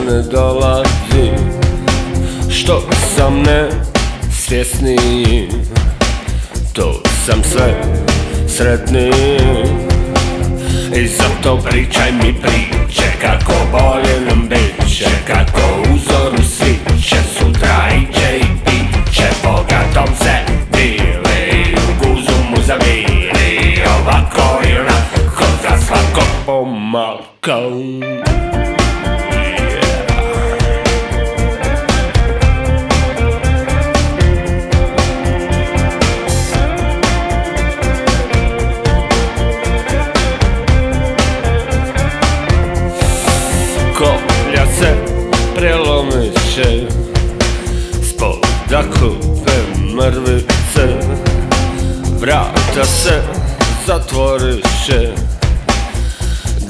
ne dolazi, što sam nesvjesniji, to sam sve sretniji. I zato pričaj mi priče kako bolje nam biće, kako uzoru sviće, sutra iće i piće, bogatom se dili, u guzu mu zaviri, ovako i onako za svakog pomalka. Koplja se prelomiše, spoda kupe mrvice, vrata se zatvoriše,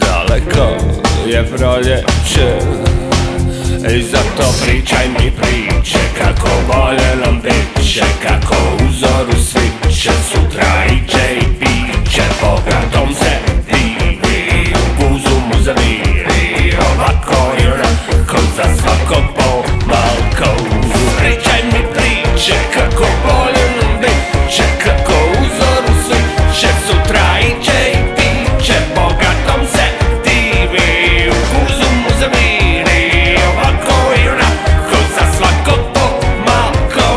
daleko je proljeće. I zato pričaj mi priče kako bolje nam biće, kako uzoru sviće, sutra iće i piće, bogatom se divi, u guzu mu zaviri, ovako i onako za svakog pomalka. Pričaj mi priče kako bolje nam biće, kako uzoru sviće, sutra iće i piće, bogatom se divi, u guzu mu zaviri, ovako i onako za svakog pomalka.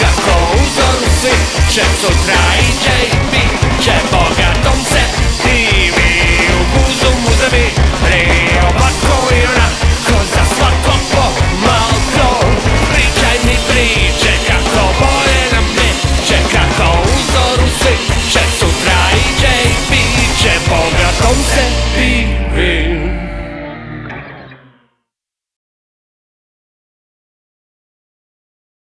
Kako uzoru sviće, sutra